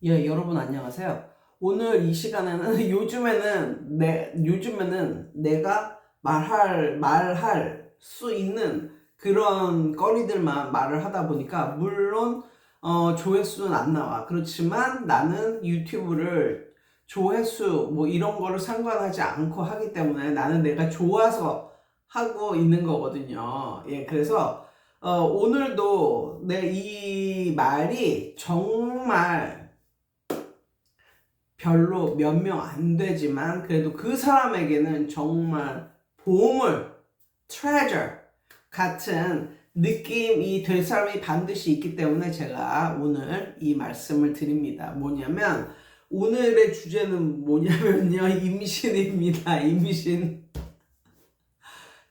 예, 여러분 안녕하세요. 오늘 이 시간에는 요즘에는 내가 말할 수 있는 그런 거리들만 말을 하다 보니까 물론 조회수는 안 나와. 그렇지만 나는 유튜브를 조회수 뭐 이런 거를 상관하지 않고 하기 때문에 나는 내가 좋아서 하고 있는 거거든요. 예, 그래서 오늘도 내 이 말이 정말 별로 몇 명 안 되지만 그래도 그 사람에게는 정말 보물, treasure 같은 느낌이 될 사람이 반드시 있기 때문에 제가 오늘 이 말씀을 드립니다. 뭐냐면 오늘의 주제는 뭐냐면요. 임신입니다.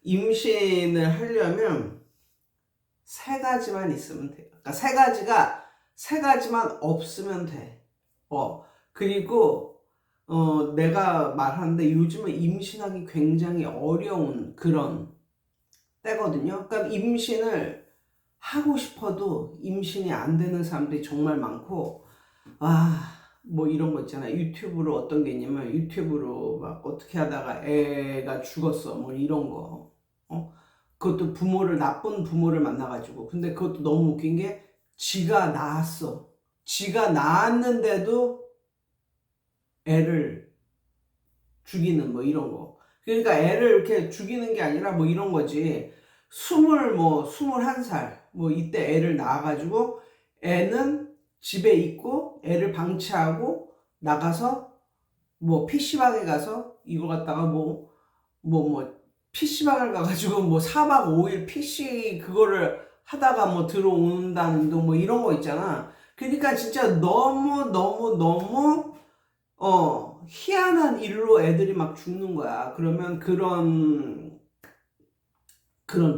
임신을 하려면 세 가지만 있으면 돼요. 그러니까 세 가지만 없으면 돼. 그리고 내가 말하는데 요즘은 임신하기 굉장히 어려운 그런 때거든요. 그러니까 임신을 하고 싶어도 임신이 안 되는 사람들이 정말 많고, 뭐 이런 거 있잖아요. 유튜브로 어떤 게 있냐면 유튜브로 막 어떻게 하다가 애가 죽었어. 뭐 이런 거. 그것도 나쁜 부모를 만나가지고. 근데 그것도 너무 웃긴 게 지가 낳았어. 지가 낳았는데도 애를 죽이는 뭐 이런 거. 그러니까 애를 이렇게 죽이는 게 아니라 뭐 이런 거지. 21살 뭐 이때 애를 낳아가지고 애는 집에 있고 애를 방치하고 나가서 뭐 PC방에 가서 이거 갖다가 PC방을 가가지고 뭐 4박 5일 PC 그거를 하다가 뭐 들어온다는 둥 뭐 이런 거 있잖아. 그러니까 진짜 너무 희한한 일로 애들이 막 죽는 거야. 그러면 그런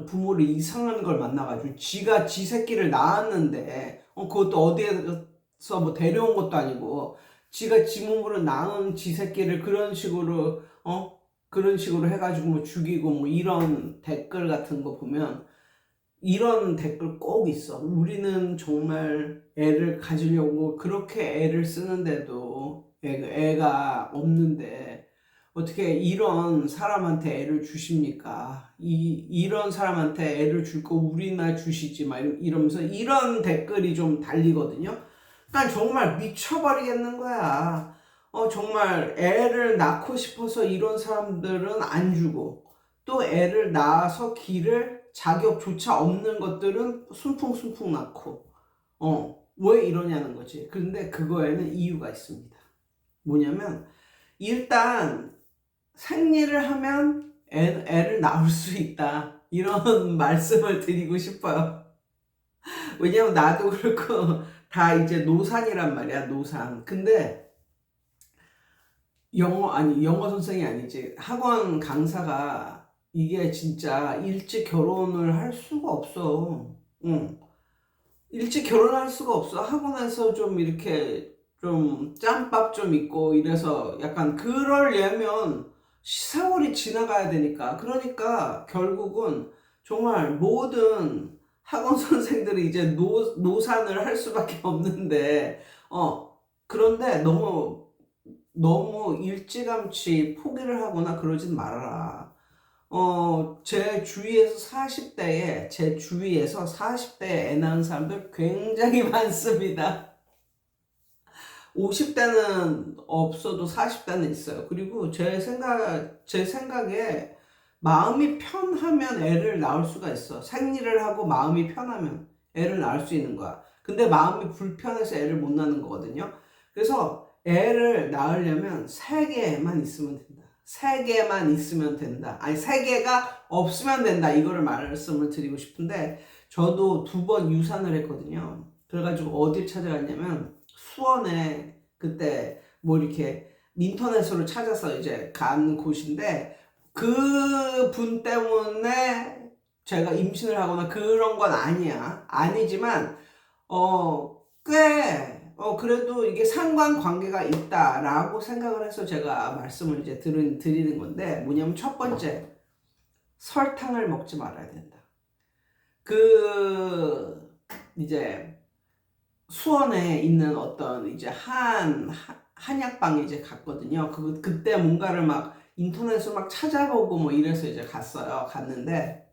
부모를 이상한 걸 만나가지고 지가 지 새끼를 낳았는데 그것도 어디에서 뭐 데려온 것도 아니고 지가 지 몸으로 낳은 지 새끼를 그런 식으로 해가지고 뭐 죽이고 뭐 이런 댓글 같은 거 보면 이런 댓글 꼭 있어. 우리는 정말 애를 가지려고 그렇게 애를 쓰는데도 애가 없는데 어떻게 이런 사람한테 애를 주십니까? 이런 사람한테 애를 줄 거 우리나 주시지 막 이러면서 이런 댓글이 좀 달리거든요. 그러니까 정말 미쳐버리겠는 거야. 정말 애를 낳고 싶어서 이런 사람들은 안 주고 또 애를 낳아서 기를 자격조차 없는 것들은 순풍순풍 낳고 왜 이러냐는 거지. 그런데 그거에는 이유가 있습니다. 뭐냐면 일단 생리를 하면 애를 낳을 수 있다. 이런 말씀을 드리고 싶어요. 왜냐면 나도 그렇고 다 이제 노산이란 말이야, 노산. 근데 영어 선생이 아니지. 학원 강사가 이게 진짜 일찍 결혼을 할 수가 없어. 응. 일찍 결혼할 수가 없어. 학원에서 좀 이렇게 좀 짬밥 좀 있고 이래서 약간 그러려면 세월이 지나가야 되니까. 그러니까 결국은 정말 모든 학원 선생들이 이제 노산을 할 수밖에 없는데, 그런데 너무 일찌감치 포기를 하거나 그러진 말아라. 제 주위에서 40대에 애 낳은 사람들 굉장히 많습니다. 50대는 없어도 40대는 있어요. 그리고 제 생각에 마음이 편하면 애를 낳을 수가 있어. 생리를 하고 마음이 편하면 애를 낳을 수 있는 거야. 근데 마음이 불편해서 애를 못 낳는 거거든요. 그래서 애를 낳으려면 3개만 있으면 된다. 3개만 있으면 된다. 아니, 3개가 없으면 된다. 이거를 말씀을 드리고 싶은데, 저도 2번 유산을 했거든요. 그래가지고 어딜 찾아갔냐면, 수원에 그때 뭐 이렇게 인터넷으로 찾아서 이제 간 곳인데, 그 분 때문에 제가 임신을 하거나 그런 건 아니야. 아니지만, 그래도 이게 상관관계가 있다라고 생각을 해서 제가 말씀을 이제 드리는 건데, 뭐냐면 첫 번째, 설탕을 먹지 말아야 된다. 이제, 수원에 있는 어떤 이제 한약방에 이제 갔거든요. 그때 뭔가를 막 인터넷으로 막 찾아보고 뭐 이래서 이제 갔는데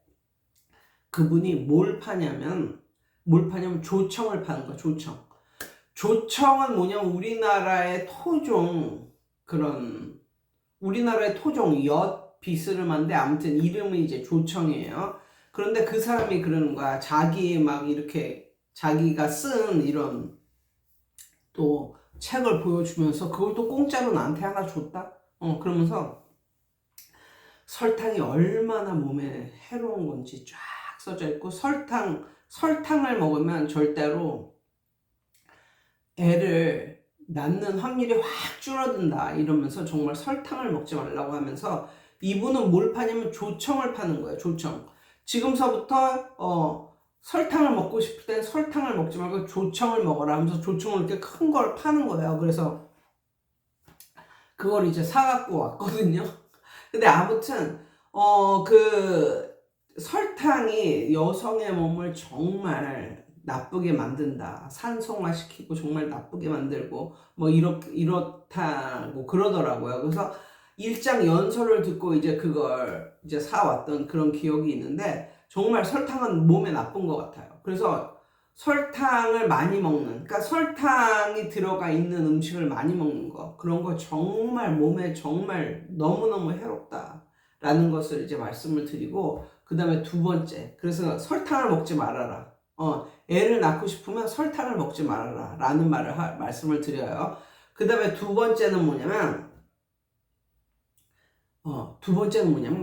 그분이 뭘 파냐면 조청을 파는 거야, 조청. 조청은 뭐냐면 우리나라의 엿 비스름한데 아무튼 이름이 이제 조청이에요. 그런데 그 사람이 그러는 거야. 자기가 쓴 이런 또 책을 보여주면서 그걸 또 공짜로 나한테 하나 줬다? 그러면서 설탕이 얼마나 몸에 해로운 건지 쫙 써져 있고, 설탕을 먹으면 절대로 애를 낳는 확률이 확 줄어든다 이러면서 정말 설탕을 먹지 말라고 하면서, 이분은 뭘 파냐면 조청을 파는 거예요. 조청. 지금서부터 설탕을 먹고 싶을 땐 설탕을 먹지 말고 조청을 먹어라 하면서 조청을 이렇게 큰 걸 파는 거예요. 그래서 그걸 이제 사갖고 왔거든요. 근데 아무튼 그 설탕이 여성의 몸을 정말 나쁘게 만든다. 산소화시키고 정말 나쁘게 만들고 뭐 이렇다고 그러더라고요. 그래서 일장 연설을 듣고 이제 그걸 이제 사왔던 그런 기억이 있는데, 정말 설탕은 몸에 나쁜 것 같아요. 그래서 설탕을 많이 먹는, 그러니까 설탕이 들어가 있는 음식을 많이 먹는 거, 그런 거 정말 몸에 정말 너무너무 해롭다라는 것을 이제 말씀을 드리고, 그 다음에 두 번째, 그래서 설탕을 먹지 말아라. 애를 낳고 싶으면 설탕을 먹지 말아라 라는 말씀을 드려요. 그 다음에 두 번째는 뭐냐면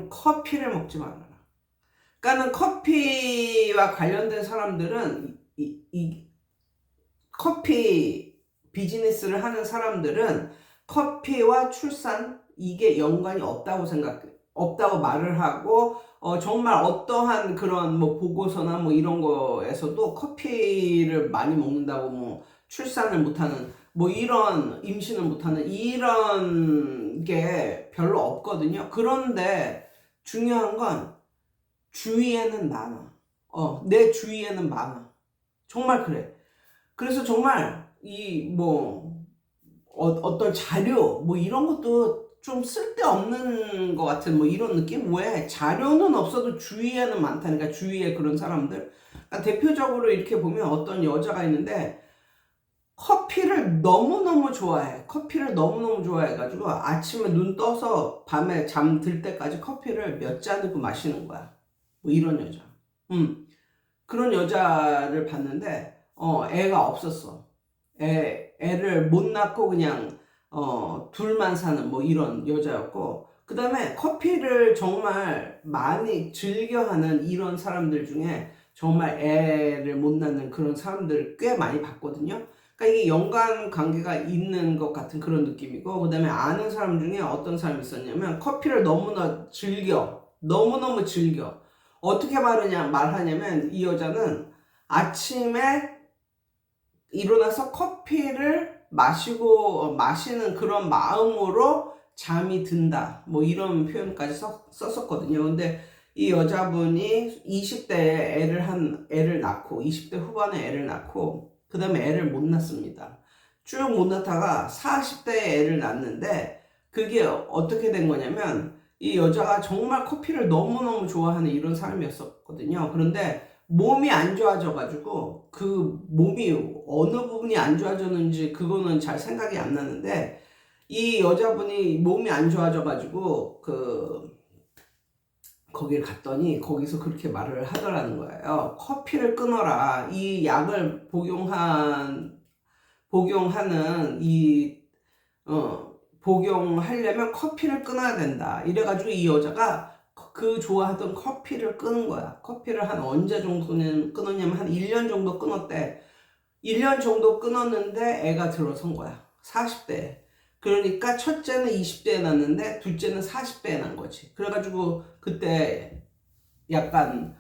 커피를 먹지 말아라. 그러니까는 커피와 관련된 사람들은 이 커피 비즈니스를 하는 사람들은 커피와 출산 이게 연관이 없다고 말을 하고, 정말 어떠한 그런 뭐 보고서나 뭐 이런 거에서도 커피를 많이 먹는다고 뭐 출산을 못하는 뭐 이런 임신을 못하는 이런 게 별로 없거든요. 그런데 중요한 건 주위에는 많아. 내 주위에는 많아. 정말 그래. 그래서 정말 어떤 자료 뭐 이런 것도 좀 쓸데없는 것 같은 뭐 이런 느낌? 왜? 자료는 없어도 주위에는 많다니까, 주위에 그런 사람들. 그러니까 대표적으로 이렇게 보면 어떤 여자가 있는데 커피를 너무너무 좋아해. 커피를 너무너무 좋아해가지고 아침에 눈 떠서 밤에 잠들 때까지 커피를 몇 잔이고 마시는 거야. 뭐 이런 여자. 그런 여자를 봤는데 애가 없었어. 애를 못 낳고 그냥 둘만 사는 뭐 이런 여자였고, 그 다음에 커피를 정말 많이 즐겨하는 이런 사람들 중에 정말 애를 못 낳는 그런 사람들 꽤 많이 봤거든요. 그러니까 이게 연관 관계가 있는 것 같은 그런 느낌이고, 그 다음에 아는 사람 중에 어떤 사람이 있었냐면 커피를 너무너무 즐겨. 어떻게 말하냐면 이 여자는 아침에 일어나서 커피를 마시는 그런 마음으로 잠이 든다. 뭐 이런 표현까지 썼었거든요. 근데 이 여자분이 20대에 애를 낳고, 20대 후반에 애를 낳고, 그 다음에 애를 못 낳습니다. 쭉 못 낳다가 40대에 애를 낳는데, 그게 어떻게 된 거냐면, 이 여자가 정말 커피를 너무너무 좋아하는 이런 사람이었었거든요. 그런데 몸이 안 좋아져가지고, 그 몸이 어느 부분이 안 좋아졌는지 그거는 잘 생각이 안 나는데, 이 여자분이 몸이 안 좋아져가지고 거기를 갔더니 거기서 그렇게 말을 하더라는 거예요. 커피를 끊어라. 이 약을 복용하려면 커피를 끊어야 된다. 이래가지고 이 여자가 그 좋아하던 커피를 끊은 거야. 커피를 한 언제 정도는 끊었냐면 한 1년 정도 끊었대. 1년 정도 끊었는데 애가 들어선 거야. 40대에. 그러니까 첫째는 20대에 낳는데 둘째는 40대에 난 거지. 그래가지고 그때 약간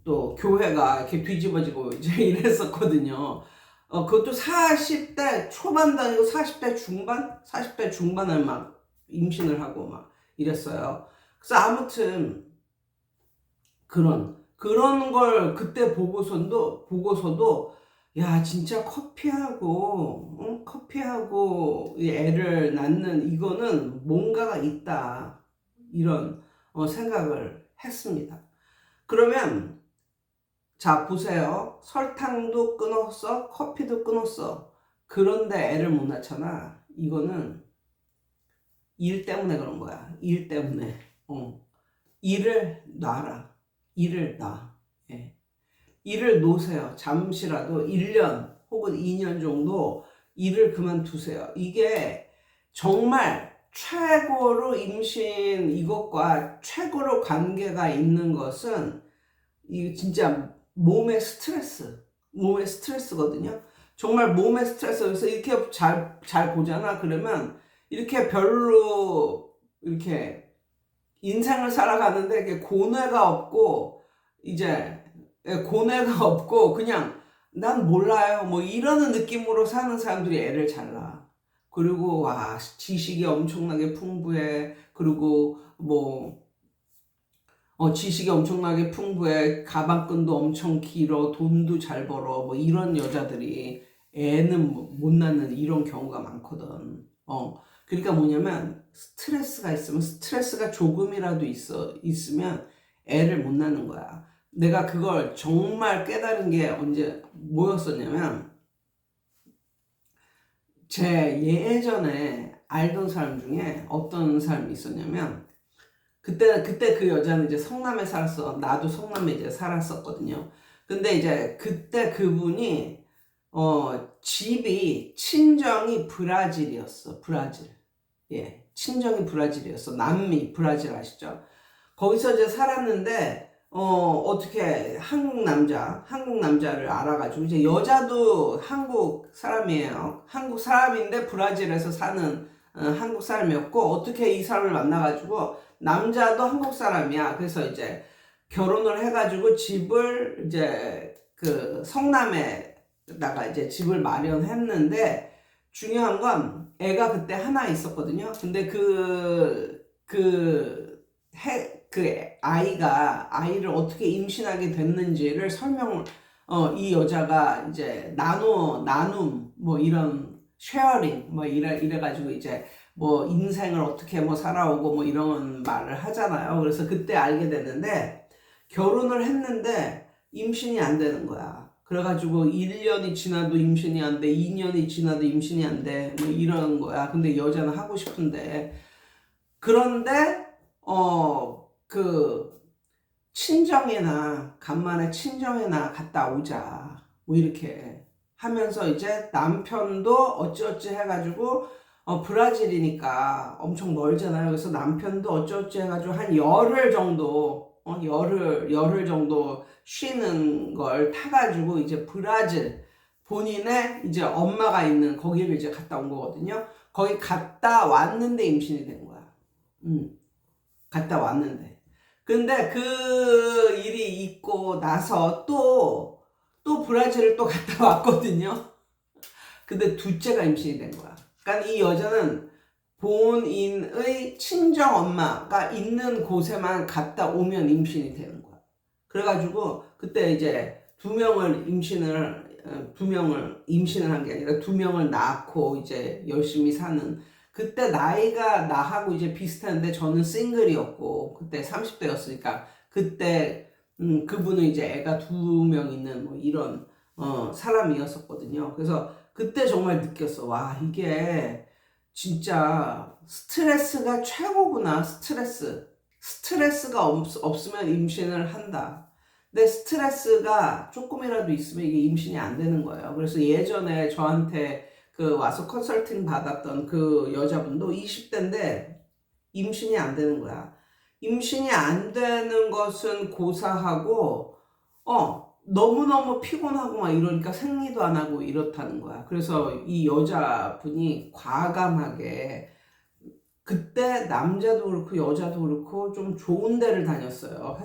또 교회가 이렇게 뒤집어지고 이제 이랬었거든요. 그것도 40대 초반도 아니고 40대 중반? 40대 중반에 막 임신을 하고 막 이랬어요. 그래서 아무튼 그런 걸 그때 보고서도 야, 진짜 커피하고 이 애를 낳는 이거는 뭔가가 있다. 이런 생각을 했습니다. 그러면 자, 보세요. 설탕도 끊었어, 커피도 끊었어. 그런데 애를 못 낳잖아. 이거는 일 때문에 그런 거야. 일 때문에. 일을 놔라. 일을 놔. 예. 일을 놓으세요. 잠시라도 1년 혹은 2년 정도 일을 그만두세요. 이게 정말 최고로 임신 이것과 최고로 관계가 있는 것은 이 진짜 몸의 스트레스거든요. 정말 몸의 스트레스. 그래서 이렇게 잘 보잖아. 그러면 이렇게 별로 이렇게 인생을 살아가는데 이게 고뇌가 없고 이제 고뇌가 없고 그냥 난 몰라요 뭐 이러는 느낌으로 사는 사람들이 애를 잘 낳아. 그리고 와 지식이 엄청나게 풍부해. 그리고 뭐 지식이 엄청나게 풍부해. 가방끈도 엄청 길어. 돈도 잘 벌어. 뭐 이런 여자들이 애는 못 낳는 이런 경우가 많거든. 그러니까 뭐냐면 스트레스가 있으면 스트레스가 조금이라도 있으면 애를 못 낳는 거야. 내가 그걸 정말 깨달은 게 언제 뭐였었냐면 제 예전에 알던 사람 중에 어떤 사람이 있었냐면 그때 그 여자는 이제 성남에 살았어. 나도 성남에 이제 살았었거든요. 근데 이제 그때 그분이 집이 친정이 브라질이었어. 브라질. 예. 친정이 브라질이었어. 남미 브라질 아시죠? 거기서 이제 살았는데 어떻게 한국 남자를 알아가지고 이제 여자도 한국 사람이에요. 한국 사람인데 브라질에서 사는 한국 사람이었고 어떻게 이 사람을 만나가지고 남자도 한국 사람이야. 그래서 이제 결혼을 해가지고 집을 이제 그 성남에다가 이제 집을 마련했는데 중요한 건 애가 그때 하나 있었거든요. 근데 아이를 어떻게 임신하게 됐는지를 이 여자가 이제 나눔, 뭐 이런, 쉐어링, 뭐 이래가지고 이제 뭐 인생을 어떻게 뭐 살아오고 뭐 이런 말을 하잖아요. 그래서 그때 알게 됐는데, 결혼을 했는데 임신이 안 되는 거야. 그래가지고 1년이 지나도 임신이 안 돼, 2년이 지나도 임신이 안 돼, 뭐 이런 거야. 근데 여자는 하고 싶은데. 그런데, 그, 간만에 친정이나 갔다 오자. 뭐 이렇게 하면서 이제 남편도 어찌어찌 해가지고, 브라질이니까 엄청 멀잖아요. 그래서 남편도 어찌어찌 해가지고 한 열흘 정도 쉬는 걸 타가지고 이제 브라질, 본인의 이제 엄마가 있는 거기를 이제 갔다 온 거거든요. 거기 갔다 왔는데 임신이 된 거야. 갔다 왔는데. 근데 그 일이 있고 나서 또 브라질을 또 갔다 왔거든요. 근데 둘째가 임신이 된 거야. 그러니까 이 여자는 본인의 친정 엄마가 있는 곳에만 갔다 오면 임신이 되는 거야. 그래가지고 그때 이제 두 명을 임신을 한 게 아니라 두 명을 낳고 이제 열심히 사는. 그때 나이가 나하고 이제 비슷한데 저는 싱글이었고 그때 30대였으니까 그때 그분은 이제 애가 두 명 있는 뭐 이런 사람이었었거든요. 그래서 그때 정말 느꼈어. 와, 이게 진짜 스트레스가 최고구나. 스트레스가 없으면 임신을 한다. 근데 스트레스가 조금이라도 있으면 이게 임신이 안 되는 거예요. 그래서 예전에 저한테 그 와서 컨설팅 받았던 그 여자분도 20대인데 임신이 안 되는 거야. 임신이 안 되는 것은 고사하고 너무너무 피곤하고 막 이러니까 생리도 안 하고 이렇다는 거야. 그래서 이 여자분이 과감하게 그때 남자도 그렇고 여자도 그렇고 좀 좋은 데를 다녔어요.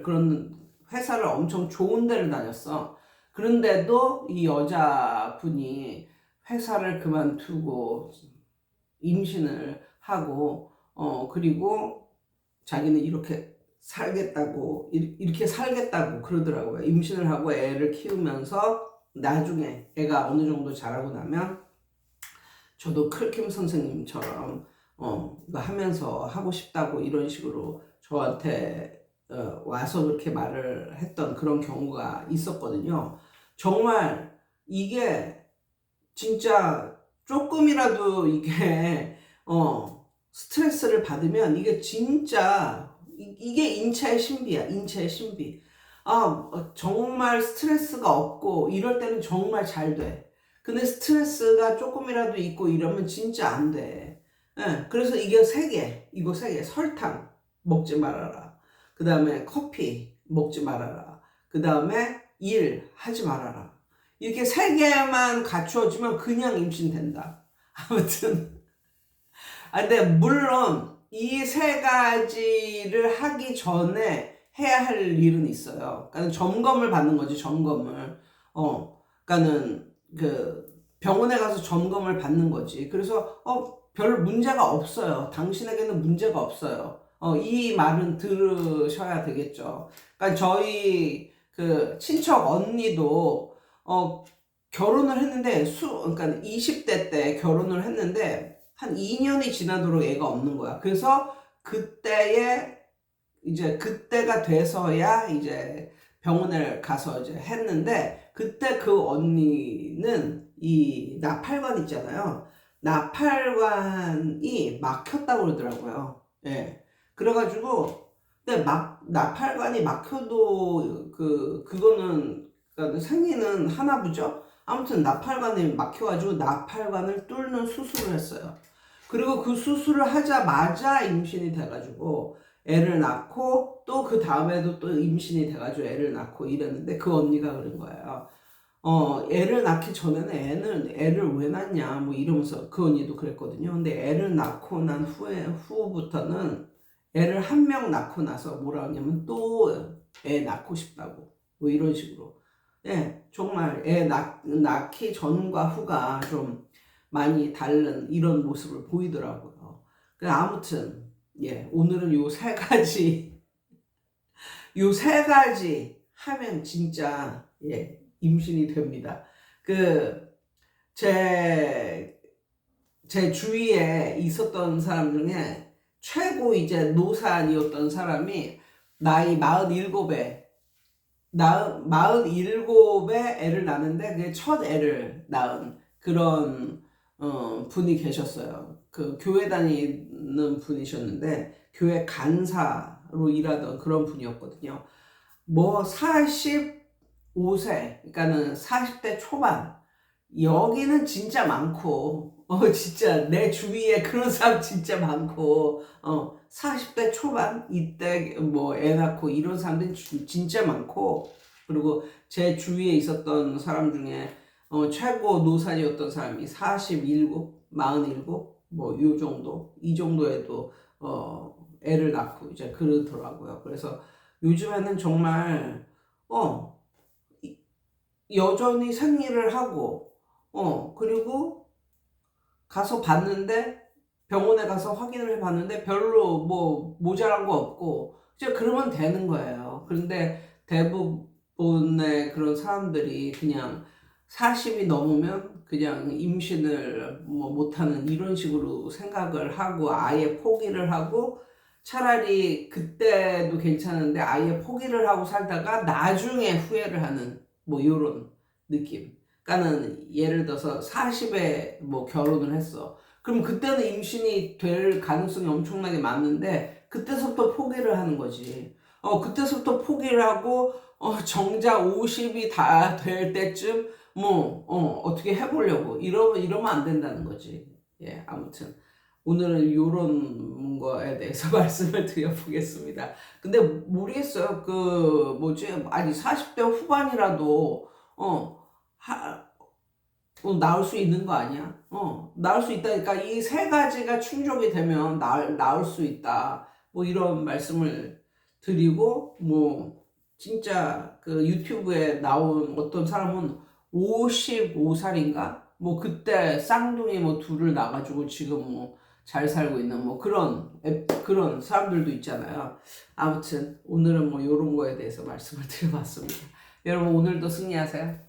그런 회사를 엄청 좋은 데를 다녔어. 그런데도 이 여자분이 회사를 그만두고 임신을 하고 그리고 자기는 이렇게 살겠다고 그러더라고요. 임신을 하고 애를 키우면서 나중에 애가 어느 정도 자라고 나면 저도 클킴 선생님처럼 이거 하면서 하고 싶다고 이런 식으로 저한테 와서 그렇게 말을 했던 그런 경우가 있었거든요. 정말 이게 진짜 조금이라도 이게 스트레스를 받으면 이게 진짜 이게 인체의 신비야. 인체의 신비. 정말 스트레스가 없고 이럴 때는 정말 잘 돼. 근데 스트레스가 조금이라도 있고 이러면 진짜 안 돼. 예, 그래서 이게 세 개. 이거 세 개. 설탕 먹지 말아라. 그 다음에 커피 먹지 말아라. 그 다음에 일 하지 말아라. 이렇게 세 개만 갖추어지면 그냥 임신된다. 아무튼. 근데 물론 이 세 가지를 하기 전에 해야 할 일은 있어요. 그러니까 점검을 받는 거지, 점검을. 그러니까는 그 병원에 가서 점검을 받는 거지. 그래서 별 문제가 없어요. 당신에게는 문제가 없어요. 이 말은 들으셔야 되겠죠. 그러니까 저희 그 친척 언니도 결혼을 했는데 그러니까 20대 때 결혼을 했는데 한 2년이 지나도록 애가 없는 거야. 그래서 그때가 돼서야 이제 병원에 가서 이제 했는데, 그때 그 언니는 이 나팔관 있잖아요. 나팔관이 막혔다고 그러더라고요. 예. 그래가지고, 근데 나팔관이 막혀도 그거는, 그러니까 생리는 하나 보죠? 아무튼 나팔관이 막혀가지고 나팔관을 뚫는 수술을 했어요. 그리고 그 수술을 하자마자 임신이 돼가지고 애를 낳고, 또 그 다음에도 또 임신이 돼가지고 애를 낳고 이랬는데, 그 언니가 그런 거예요. 애를 낳기 전에는 애를 왜 낳냐 뭐 이러면서, 그 언니도 그랬거든요. 근데 애를 낳고 난 후부터는 애를 한 명 낳고 나서 뭐라 하냐면 또 애 낳고 싶다고 뭐 이런 식으로. 예, 정말 애 낳기 전과 후가 좀 많이 다른 이런 모습을 보이더라고요. 아무튼 예, 오늘은 요 세 가지 하면 진짜 예, 임신이 됩니다. 제 주위에 있었던 사람 중에 최고 이제 노산이었던 사람이 나이 47에 애를 낳는데 그게 첫 애를 낳은 그런 분이 계셨어요. 그 교회 다니는 분이셨는데 교회 간사로 일하던 그런 분이었거든요. 뭐 45세, 그러니까는 40대 초반. 여기는 진짜 많고, 진짜 내 주위에 그런 사람 진짜 많고, 40대 초반 이때 뭐 애 낳고 이런 사람들이 진짜 많고, 그리고 제 주위에 있었던 사람 중에 최고 노산이었던 사람이 47, 47, 뭐 요 정도, 이 정도에도 애를 낳고 이제 그러더라고요. 그래서 요즘에는 정말 여전히 생리를 하고 그리고 가서 봤는데, 병원에 가서 확인을 해봤는데 별로 뭐 모자란 거 없고 이제 그러면 되는 거예요. 그런데 대부분의 그런 사람들이 그냥 40이 넘으면 그냥 임신을 뭐 못하는 이런 식으로 생각을 하고 아예 포기를 하고, 차라리 그때도 괜찮은데 아예 포기를 하고 살다가 나중에 후회를 하는 뭐 이런 느낌. 그러니까는 예를 들어서 40에 뭐 결혼을 했어. 그럼 그때는 임신이 될 가능성이 엄청나게 많은데 그때서부터 포기를 하는 거지. 그때서부터 포기를 하고 정작 50이 다 될 때쯤 뭐 어떻게 해보려고 이러면 안 된다는 거지. 예, 아무튼 오늘은 이런 거에 대해서 말씀을 드려보겠습니다. 근데 모르겠어요. 아니 40대 후반이라도 나올 수 있는 거 아니야? 나올 수 있다니까. 이 세 가지가 충족이 되면 나올 수 있다. 뭐 이런 말씀을 드리고, 뭐 진짜 그 유튜브에 나온 어떤 사람은 55살인가? 뭐 그때 쌍둥이 뭐 둘을 낳아가지고 지금 뭐 잘 살고 있는 뭐 그런 사람들도 있잖아요. 아무튼 오늘은 뭐 이런 거에 대해서 말씀을 드려봤습니다. 여러분 오늘도 승리하세요.